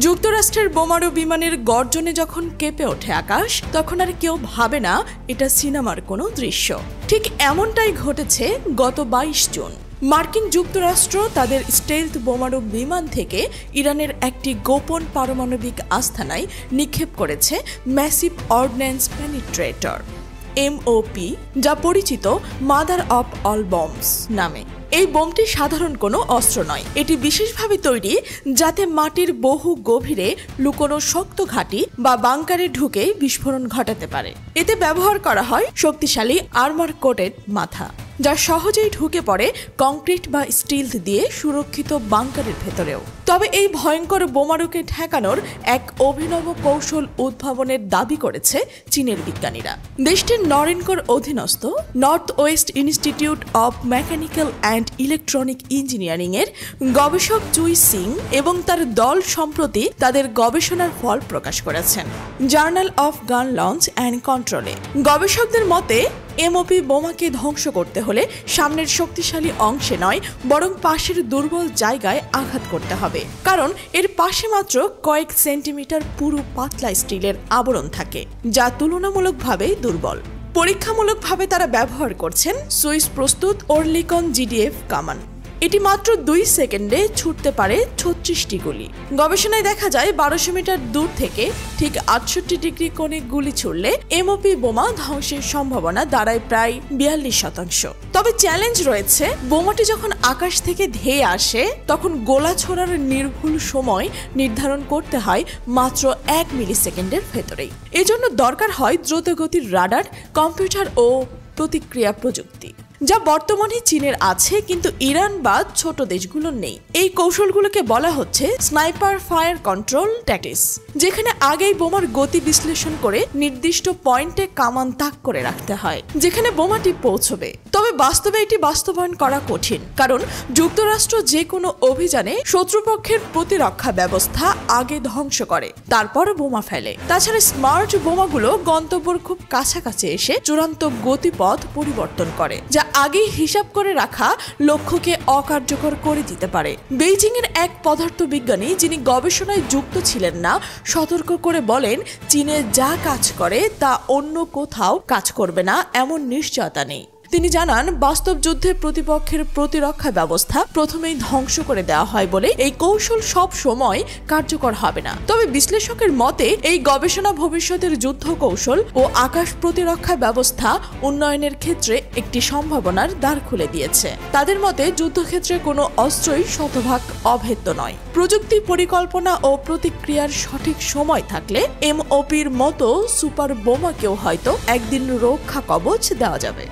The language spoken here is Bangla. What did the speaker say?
যুক্তরাষ্ট্রের বোমারু বিমানের গর্জনে যখন কেঁপে ওঠে আকাশ, তখন আর কেউ ভাবে না এটা সিনেমার কোনো দৃশ্য। ঠিক এমনটাই ঘটেছে গত 22 জুন। মার্কিন যুক্তরাষ্ট্র তাদের স্টেলথ বোমারু বিমান থেকে ইরানের একটি গোপন পারমাণবিক আস্তানায় নিক্ষেপ করেছে ম্যাসিভ অর্ডিন্যান্স পেনিট্রেটর MOP, যা পরিচিত মাদার অফ অল বম্বস নামে। এই বোমটি সাধারণ কোনো অস্ত্র নয়, এটি বিশেষভাবে তৈরি যাতে মাটির বহু গভীরে লুকোনো শক্ত ঘাঁটি বা বাংকারে ঢুকে বিস্ফোরণ ঘটাতে পারে। এতে ব্যবহার করা হয় শক্তিশালী আর্মার কোটেড মাথা, যা সহজেই ঢুকে পড়ে কংক্রিট বা স্টিল দিয়ে সুরক্ষিত বাংকারের ভেতরেও। তবে এই ভয়ঙ্কর বোমারুকে ঠেকানোর এক অভিনব কৌশল উদ্ভাবনের দাবি করেছে চীনের বিজ্ঞানীরা। দেশটির নরেনকোর অধীনস্থ north West institute of mechanical and electronic engineering এর গবেষক জুই সিং এবং তার দল সম্প্রতি তাদের গবেষণার ফল প্রকাশ করেছেন জার্নাল অফ গান লঞ্চ অ্যান্ড কন্ট্রোলে। গবেষকদের মতে MOP বোমাকে ধ্বংস করতে হলে সামনের শক্তিশালী অংশে নয়, বরং পাশের দুর্বল জায়গায় আঘাত করতে হবে, কারণ এর পাশে মাত্র কয়েক সেন্টিমিটার পুরু পাতলা স্টিলের আবরণ থাকে, যা তুলনামূলকভাবে দুর্বল। পরীক্ষামূলকভাবে তারা ব্যবহার করছেন সুইস প্রস্তুত ওরলিকন GDF কামান। এটি মাত্র 2 সেকেন্ডে ছুটতে পারে 36টি গুলি। গবেষণায় দেখা যায় 1200 মিটার দূর থেকে ঠিক 68 ডিগ্রি কোণে গুলি ছুড়লে MOP বোমা ধ্বংসের সম্ভাবনা দাঁড়ায় প্রায় 42%। তবে চ্যালেঞ্জ রয়েছে, বোমাটি যখন আকাশ থেকে ধেয়ে আসে তখন গোলা ছোড়ার নির্ভুল সময় নির্ধারণ করতে হয় মাত্র 1 মিলিসেকেন্ডের ভেতরেই। এজন্য দরকার হয় দ্রুতগতির রাডার, কম্পিউটার ও প্রতিক্রিয়া প্রযুক্তি, যা বর্তমানে চীনের আছে কিন্তু ইরান বা ছোট দেশগুলোর নেই। এই কৌশলগুলোকে বলা হচ্ছে স্নাইপার ফায়ার কন্ট্রোল ট্যাকটিক্স, যেখানে আগেই বোমার গতি বিশ্লেষণ করে নির্দিষ্ট পয়েন্টে কামান তাক করে রাখতে হয় যেখানে বোমাটি পৌঁছবে। তবে বাস্তবে এটি বাস্তবায়ন করা কঠিন, কারণ যুক্তরাষ্ট্র যে কোনো অভিযানে শত্রুপক্ষের প্রতিরক্ষা ব্যবস্থা আগে ধ্বংস করে, তারপর বোমা ফেলে। তাছাড়া স্মার্ট বোমাগুলো গন্তব্যের খুব কাছাকাছি এসে চূড়ান্ত গতিপথ পরিবর্তন করে, যা আগেই হিসাব করে রাখা লক্ষ্যকে অকার্যকর করে দিতে পারে। বেইজিং এর এক পদার্থবিজ্ঞানী, যিনি গবেষণায় যুক্ত ছিলেন না, সতর্ক করে বলেন, চীনে যা কাজ করে তা অন্য কোথাও কাজ করবে না এমন নিশ্চয়তা নেই। তিনি জানান, বাস্তব যুদ্ধে প্রতিপক্ষের প্রতিরক্ষা ব্যবস্থা প্রথমেই ধ্বংস করে দেওয়া হয় বলে এই কৌশল সব সময় কার্যকর হবে না। তবে বিশ্লেষকের মতে এই গবেষণা ভবিষ্যতের যুদ্ধ কৌশল ও আকাশ প্রতিরক্ষা ব্যবস্থা উন্নয়নের ক্ষেত্রে একটি সম্ভাবনার দ্বার খুলে দিয়েছে। তাদের মতে যুদ্ধক্ষেত্রে কোনো অস্ত্রই শতভাগ অভেদ্য নয়। প্রযুক্তি, পরিকল্পনা ও প্রতিক্রিয়ার সঠিক সময় থাকলে MOPর মতো সুপার বোমাকেও হয়তো একদিন রক্ষা কবচ দেওয়া যাবে।